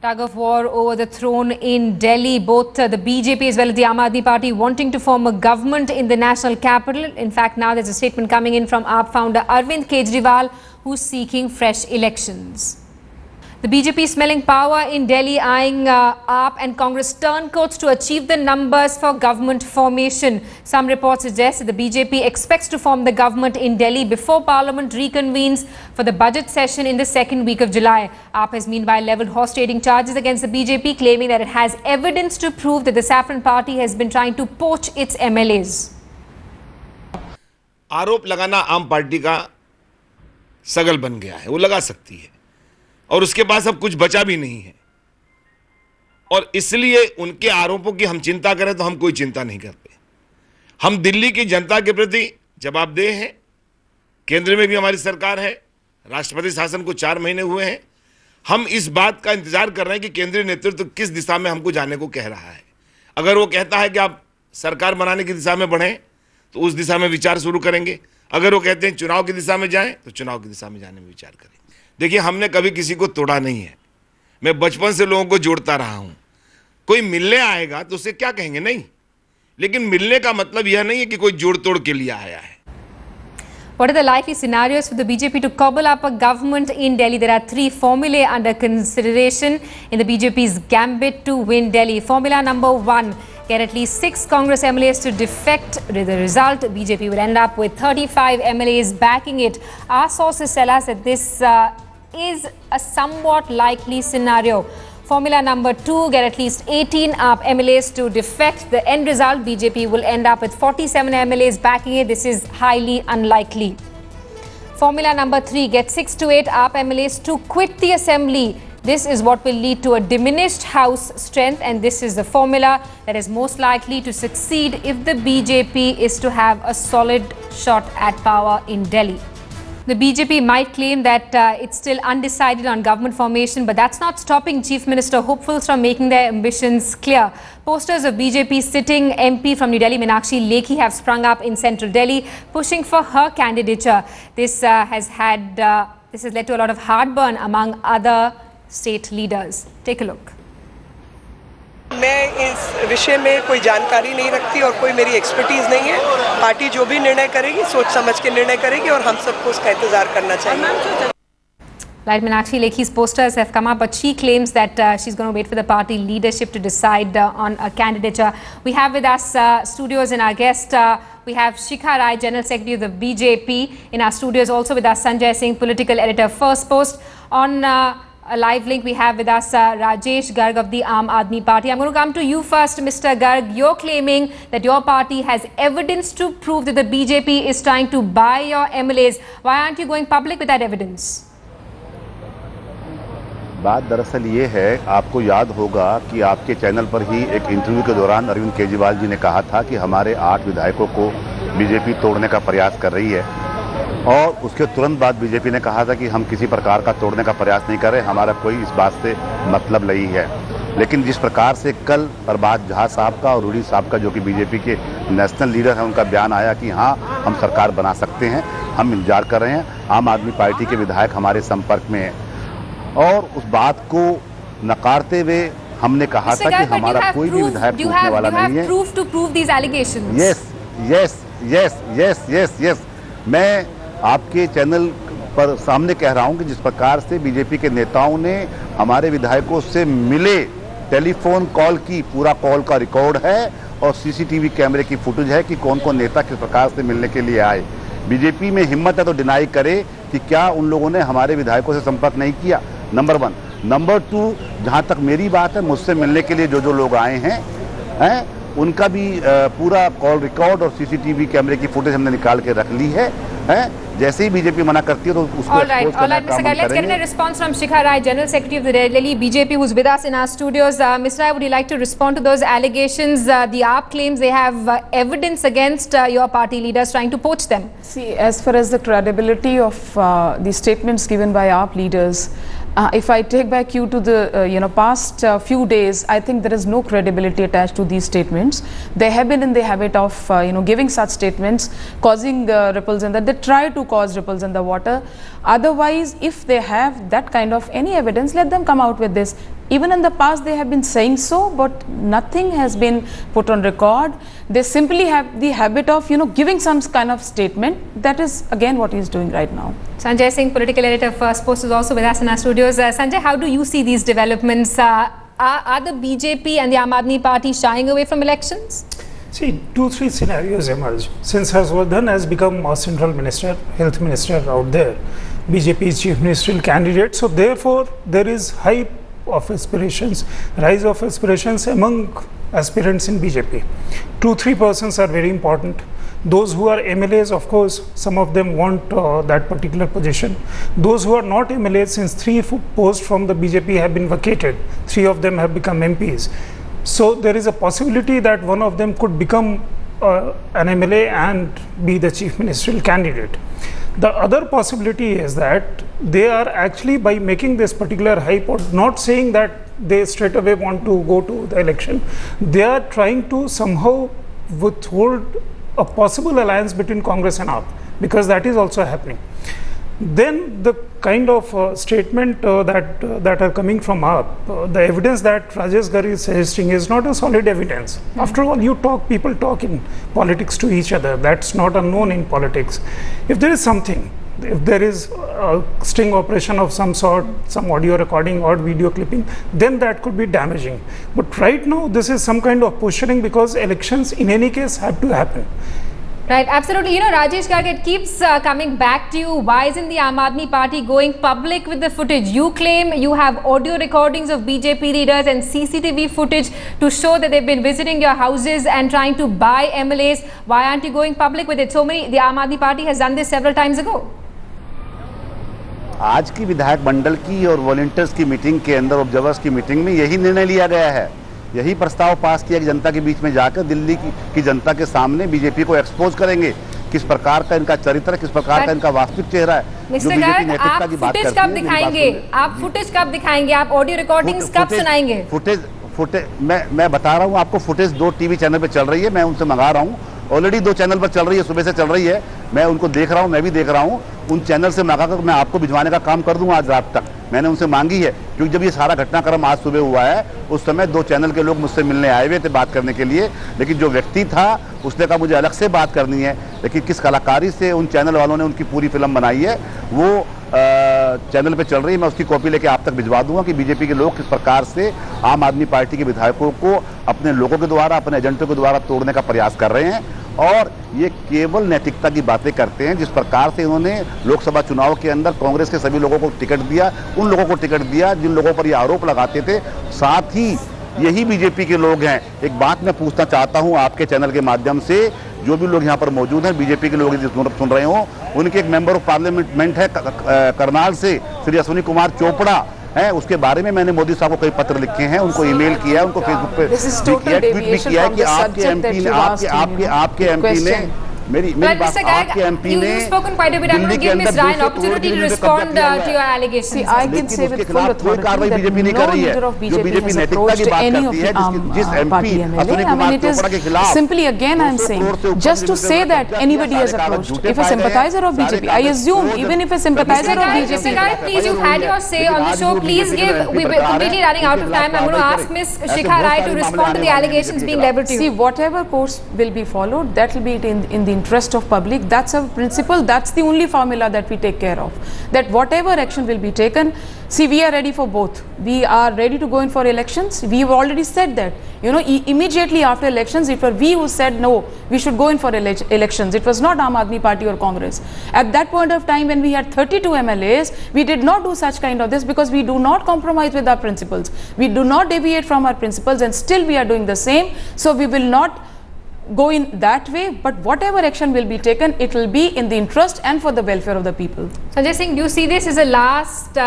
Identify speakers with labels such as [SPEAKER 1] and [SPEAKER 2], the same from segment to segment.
[SPEAKER 1] Tug of war over the throne in Delhi. Both the BJP as well as the Aam Aadmi Party wanting to form a government in the national capital. In fact, now there's a statement coming in from AAP founder Arvind Kejriwal, who's seeking fresh elections. The BJP smelling power in Delhi, eyeing AAP and Congress turncoats to achieve the numbers for government formation. Some reports suggest that the BJP expects to form the government in Delhi before Parliament reconvenes for the budget session in the second week of July. AAP has meanwhile levelled horse-trading charges against the BJP, claiming that it has evidence to prove that the Saffron Party has been trying to poach its MLAs.
[SPEAKER 2] आरोप लगाना आम party का सगल बन गया है, वो लगा सकती है और उसके पास अब कुछ बचा भी नहीं है। और इसलिए उनके आरोपों की हम चिंता करें तो हम कोई चिंता नहीं करते। हम दिल्ली की जनता के प्रति जवाबदेह हैं। केंद्र में भी हमारी सरकार है, राष्ट्रपति शासन को 4 महीने हुए हैं। हम इस बात का इंतजार कर रहे हैं कि केंद्रीय नेतृत्व किस दिशा में हमको जाने को कह रहा है। अगर वो कहता है कि आप सरकार बनाने की दिशा में बढ़ें तो उस दिशा में विचार शुरू करेंगे। अगर वो कहते हैं चुनाव की दिशा में जाएं तो चुनाव की दिशा में जाने में विचार करेंगे। देखिए, हमने कभी किसी को तोड़ा नहीं है। मैं बचपन से लोगों को जोड़ता रहा हूं। कोई मिलने आएगा तो उसे क्या कहेंगे, नहीं, लेकिन मिलने का मतलब यह नहीं है कि कोई जोड़ तोड़ के लिए आया है।
[SPEAKER 1] What are the likely scenarios for the BJP to cobble up a government in Delhi? There are 3 formulae under consideration in the BJP's gambit to win Delhi. Formula number 1, get at least 6 Congress MLAs to defect. The result, BJP will end up with 35 MLAs backing it. Our sources tell us that this is a somewhat likely scenario. Formula number 2, get at least 18 AAP MLAs to defect. The end result, BJP will end up with 47 MLAs backing it. This is highly unlikely. Formula number 3, get 6 to 8 AAP MLAs to quit the assembly. This is what will lead to a diminished House strength, and this is the formula that is most likely to succeed if the BJP is to have a solid shot at power in Delhi. The BJP might claim that it's still undecided on government formation, but that's not stopping Chief Minister hopefuls from making their ambitions clear. Posters of BJP sitting MP from New Delhi, Meenakshi Lekhi, have sprung up in central Delhi, pushing for her candidature. This has led to a lot of heartburn among other state leaders. Take a look.
[SPEAKER 3] मैं इस विषय में कोई जानकारी नहीं रखती और कोई मेरी एक्सपर्टीज नहीं है। पार्टी जो भी निर्णय करेगी सोच समझ के निर्णय करेगी और हम सबको उसका इंतजार करना चाहिए।
[SPEAKER 1] Like Meenakshi Lekhi's posters have come up, but she claims that she's going to wait for the party leadership to decide on a candidature. We have with us studios and our guest, we have Shikha Rai, General Secretary of the BJP. In our studios also with us, Sanjay Singh, Political Editor, First Post. On a live link we have with us Rajesh Garg of the Aam Aadmi Party. I'm going to come to you first, Mr. Garg. You're claiming that your party has evidence to prove that the BJP is trying to buy your MLAs. Why aren't you going public with that evidence?
[SPEAKER 4] बात दरअसल ये है, आपको याद होगा कि आपके channel पर ही एक इंटरव्यू के दौरान अरविंद केजरीवाल जी ने कहा था कि हमारे 8 विधायकों को बीजेपी तोड़ने का प्रयास कर रही है, और उसके तुरंत बाद बीजेपी ने कहा था कि हम किसी प्रकार का तोड़ने का प्रयास नहीं कर रहे, हमारा कोई इस बात से मतलब नहीं है। लेकिन जिस प्रकार से कल प्रभात झा साहब का और रूडी साहब का, जो कि बीजेपी के नेशनल लीडर हैं, उनका बयान आया कि हाँ हम सरकार बना सकते हैं, हम इंतजार कर रहे हैं, आम आदमी पार्टी के विधायक हमारे संपर्क में हैं, और उस बात को नकारते हुए हमने कहा था कि हमारा कोई भी विधायक टूटने वाला नहीं है। यस, मैं आपके चैनल पर सामने कह रहा हूं कि जिस प्रकार से बीजेपी के नेताओं ने हमारे विधायकों से मिले, टेलीफोन कॉल की, पूरा कॉल का रिकॉर्ड है और सीसीटीवी कैमरे की फुटेज है कि कौन कौन नेता किस प्रकार से मिलने के लिए आए। बीजेपी में हिम्मत है तो डिनाई करे कि क्या उन लोगों ने हमारे विधायकों से संपर्क नहीं किया, नंबर 1। नंबर 2, जहां तक मेरी बात है, मुझसे मिलने के लिए जो लोग आए हैं उनका भी पूरा कॉल रिकॉर्ड और सीसीटीवी कैमरे की फुटेज हमने निकाल के रख ली है। जैसे ही बीजेपी मना करती है तो उसको
[SPEAKER 1] all right, Mr. Gai, let's get a response from Shikha Rai, General Secretary of the Delhi BJP, who's with us in our studios. Mr. Rai, would you like to respond to those allegations? The AAP claims they have evidence against your party leaders trying to poach them.
[SPEAKER 5] See, as far as the credibility of the statements given by AAP leaders, if I take back you to the past few days, I think there is no credibility attached to these statements. They have been in the habit of giving such statements, causing ripples in that. They try to cause ripples in the water. Otherwise, if they have that kind of any evidence, let them come out with this. Even in the past they have been saying so, but nothing has been put on record. They simply have the habit of, giving some kind of statement. That is again what he is doing right now.
[SPEAKER 1] Sanjay Singh, political editor for First Post, is also with us in our studios. Sanjay, how do you see these developments? Are the BJP and the Aam Aadmi Party shying away from elections?
[SPEAKER 6] See, 2-3 scenarios emerge. Since Harshvardhan has become a central minister, health minister out there, BJP's chief ministerial candidate, so therefore there is rise of aspirations among aspirants in BJP. 2-3 persons are very important. Those who are MLAs, of course, some of them want that particular position. Those who are not MLAs, since 3 posts from the BJP have been vacated, 3 of them have become MPs. So there is a possibility that one of them could become an MLA and be the chief ministerial candidate. The other possibility is that they are actually, by making this particular hype, or not saying that they straight away want to go to the election, they are trying to somehow withhold a possible alliance between Congress and AAP, because that is also happening. Then the kind of statement that are coming from AAP, the evidence that Rajesh Garg is suggesting is not a solid evidence. After all, people talk in politics to each other. That's not unknown in politics. If there is something, if there is a sting operation of some sort, some audio recording or video clipping, then that could be damaging. But right now, this is some kind of posturing, because elections in any case have to happen.
[SPEAKER 1] Right, absolutely. Rajesh Garg, it keeps coming back to you. Why isn't the Aam Aadmi Party going public with the footage? You claim you have audio recordings of BJP leaders and CCTV footage to show that they've been visiting your houses and trying to buy MLAs. Why aren't you going public with it? The Aam Aadmi Party has done this several times ago.
[SPEAKER 4] आज की विधायक मंडल की और volunteers की meeting के अंदर, observers की meeting में यही निर्णय लिया गया है। यही प्रस्ताव पास किया कि जनता के बीच में जाकर दिल्ली की जनता के सामने बीजेपी को एक्सपोज करेंगे, किस प्रकार का इनका चरित्र, किस प्रकार का इनका वास्तविक चेहरा है। जो बीजेपी नैतिकता की बात करती है,
[SPEAKER 1] कब दिखाएंगे आप? फुटेज कब दिखाएंगे आप? ऑडियो रिकॉर्डिंग्स कब सुनाएंगे?
[SPEAKER 4] फुटेज मैं बता रहा हूँ आपको, फुटेज 2 टीवी चैनल पे चल रही है, मैं उनसे मंगा रहा हूँ। ऑलरेडी 2 चैनल पर चल रही है, सुबह से चल रही है, मैं उनको देख रहा हूँ, मैं भी देख रहा हूँ। उन चैनल से मंगाकर मैं आपको भिजवाने का काम कर दूंगा आज रात तक। मैंने उनसे मांगी है, क्योंकि जब ये सारा घटनाक्रम आज सुबह हुआ है, उस समय 2 चैनल के लोग मुझसे मिलने आए हुए थे बात करने के लिए, लेकिन जो व्यक्ति था उसने कहा मुझे अलग से बात करनी है। लेकिन किस कलाकारी से उन चैनल वालों ने उनकी पूरी फिल्म बनाई है, वो चैनल पे चल रही है। मैं उसकी कॉपी लेके आप तक भिजवा दूंगा कि बीजेपी के लोग किस प्रकार से आम आदमी पार्टी के विधायकों को अपने लोगों के द्वारा, अपने एजेंटों के द्वारा तोड़ने का प्रयास कर रहे हैं। और ये केवल नैतिकता की बातें करते हैं। जिस प्रकार से इन्होंने लोकसभा चुनाव के अंदर कांग्रेस के सभी लोगों को टिकट दिया, उन लोगों को टिकट दिया जिन लोगों पर ये आरोप लगाते थे, साथ ही यही बीजेपी के लोग हैं। एक बात मैं पूछना चाहता हूं आपके चैनल के माध्यम से, जो भी लोग यहाँ पर मौजूद हैं, बीजेपी के लोग सुन रहे हो, उनके एक मेंबर ऑफ पार्लियामेंट है करनाल से, श्री अश्विनी कुमार चोपड़ा है, उसके बारे में मैंने मोदी साहब को कई पत्र लिखे हैं, उनको ईमेल किया है, उनको फेसबुक पे ट्वीट भी किया है कि आपके एमपी ने मेरी बात, आपके एमपी ने दिल्ली के अंदर कोई कार्रवाई बीजेपी नहीं कर रही है। जो बीजेपी नैतिकता की बात करती है, जिस एमपी अश्विनी कुमार चोपड़ा के खिलाफ,
[SPEAKER 5] simply again I am saying, just to say that anybody has approached, if a sympathizer of BJP, I assume even if a sympathizer of BJP,
[SPEAKER 1] please, you've had your say on the show. Please give. We're completely running out of time. I'm going to ask Ms. Shikha Rai to respond to the allegations being leveled to you.
[SPEAKER 5] See, whatever course will be followed, that will be in the interest of public. That's our principle. That's the only formula that we take care of. That whatever action will be taken, see, we are ready for both. We are ready to go in for elections. We've already said that. Immediately after elections, it was we who said no, we should go in for elections. It was not Aam Aadmi Party or Congress. At that point of time, when we had 32 MLAs, we did not do such kind of this, because we do not compromise with our principles. We do not deviate from our principles, and still we are doing the same. So we will not go in that way, but whatever action will be taken, it will be in the interest and for the welfare of the people.
[SPEAKER 1] Sanjay Singh, do you see this as a last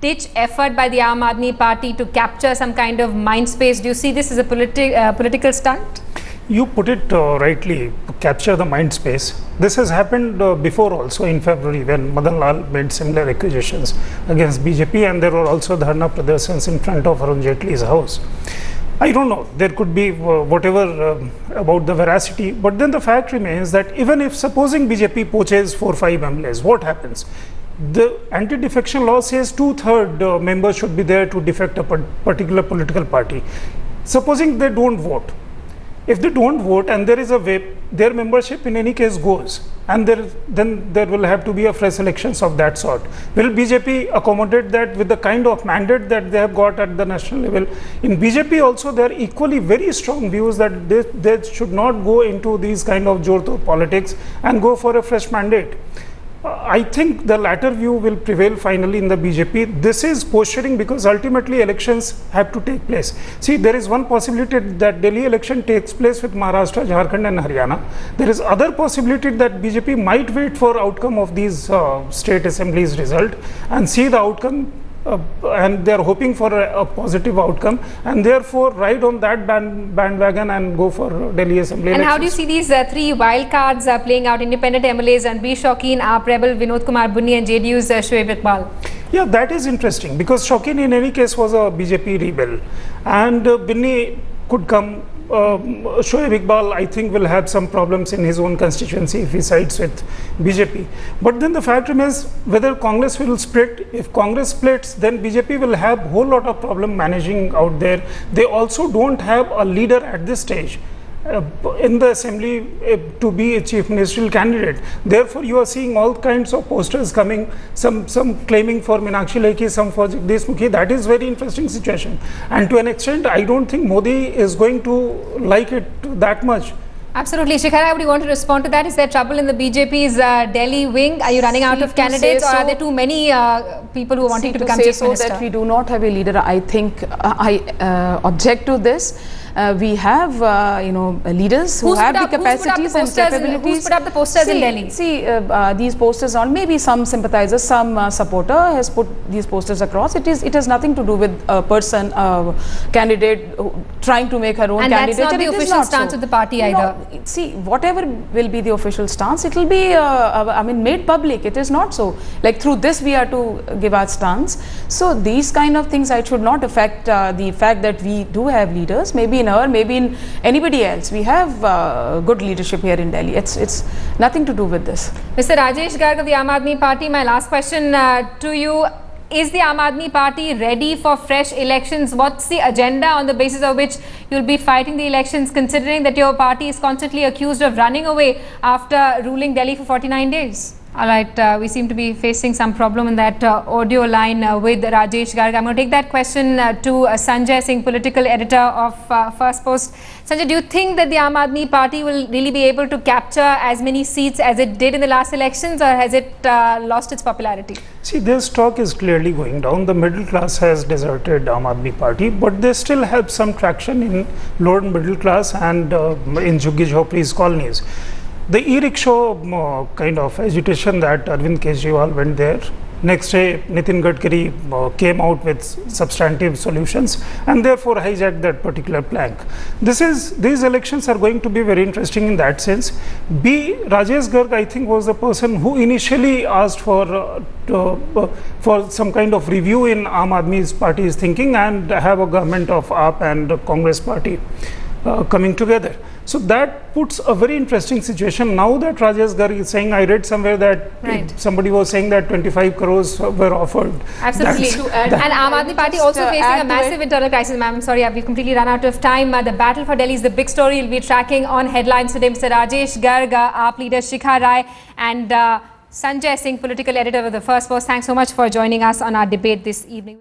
[SPEAKER 1] ditch effort by the Aam Aadmi Party to capture some kind of mind space? Do you see this as a political stunt?
[SPEAKER 6] You put it rightly, capture the mind space. This has happened before also in February, when Madan Lal made similar accusations against BJP, and there were also dharna pradarsans in front of Arun Jaitley's house. I don't know, there could be whatever about the veracity, but then the fact remains that even if supposing BJP poaches 4-5 MLAs, what happens? The anti-defection law says 2/3 members should be there to defect a particular political party. Supposing they don't vote. If they don't vote and there is a whip, their membership in any case goes, and then there will have to be a fresh elections of that sort. Will BJP accommodate that with the kind of mandate that they have got at the national level? In BJP also there are equally very strong views that they should not go into these kind of jorto politics and go for a fresh mandate. I think the latter view will prevail finally in the BJP. This is posturing because ultimately elections have to take place. See, there is one possibility that Delhi election takes place with Maharashtra, Jharkhand and Haryana. There is other possibility that BJP might wait for outcome of these state assemblies result and see the outcome, and they are hoping for a positive outcome, and therefore ride on that bandwagon and go for Delhi Assembly elections.
[SPEAKER 1] And how do you see these three wild cards playing out? Independent MLAs and B. Shaukin, AAP rebel Vinod Kumar Bunni and JDU's Shoaib Iqbal.
[SPEAKER 6] Yeah, that is interesting because Shaukin in any case was a BJP rebel, and Bunni could come. Shoaib Iqbal, I think, will have some problems in his own constituency if he sides with BJP. But then the fact remains whether Congress will split. If Congress splits, then BJP will have a whole lot of problem managing out there. They also don't have a leader at this stage in the assembly to be a chief ministerial candidate. Therefore, you are seeing all kinds of posters coming, some claiming for Meenakshi Lekhi, some for Jagdish Mukhi. That is very interesting situation. And to an extent, I don't think Modi is going to like it that much.
[SPEAKER 1] Absolutely. Shikhara, would you want to respond to that? Is there trouble in the BJP's Delhi wing? Are you running out of candidates, or are there too many people who are wanting to become chief minister?
[SPEAKER 5] That we do not have a leader, I think I object to this. We have, leaders who have the capacities and capabilities.
[SPEAKER 1] Who's put up the posters in Delhi?
[SPEAKER 5] See, these posters on, maybe some sympathizers, some supporter has put these posters across. It has nothing to do with a person, candidate trying to make her own candidate.
[SPEAKER 1] And that's not the official stance of the party either.
[SPEAKER 5] See, whatever will be the official stance, it will be, made public. It is not so. Like through this, we are to give our stance. So these kind of things, I should not affect the fact that we do have leaders. Maybe in her, maybe in anybody else. We have good leadership here in Delhi. It's nothing to do with this.
[SPEAKER 1] Mr. Rajesh Garg of the Aam Aadmi Party, my last question to you. Is the Aam Aadmi Party ready for fresh elections? What's the agenda on the basis of which you'll be fighting the elections, considering that your party is constantly accused of running away after ruling Delhi for 49 days? All right, we seem to be facing some problem in that audio line with Rajesh Garg. I'm going to take that question to Sanjay Singh, political editor of First Post. Sanjay, do you think that the Aam Aadmi Party will really be able to capture as many seats as it did in the last elections, or has it lost its popularity?
[SPEAKER 6] See, their stock is clearly going down. The middle class has deserted Aam Aadmi Party, but they still have some traction in lower middle class and in Jhuggi Jhopri's colonies. The e-rickshaw kind of agitation that Arvind Kejriwal went there, next day Nitin Gadkari came out with substantive solutions and therefore hijacked that particular plank. These elections are going to be very interesting in that sense. Rajesh Garg, I think, was the person who initially asked for some kind of review in Aam Aadmi Party's thinking and have a government of AAP and Congress Party coming together. So that puts a very interesting situation. Now that Rajesh Garg is saying, I read somewhere that somebody was saying that 25 crores were offered.
[SPEAKER 1] Absolutely. And Aam Aadmi Party also facing a massive internal crisis. Ma'am, I'm sorry, we've completely run out of time. The battle for Delhi is the big story. We'll be tracking on headlines today. Mr. Rajesh Garg, AAP leader Shikha Rai, and Sanjay Singh, political editor of the First Post. Thanks so much for joining us on our debate this evening.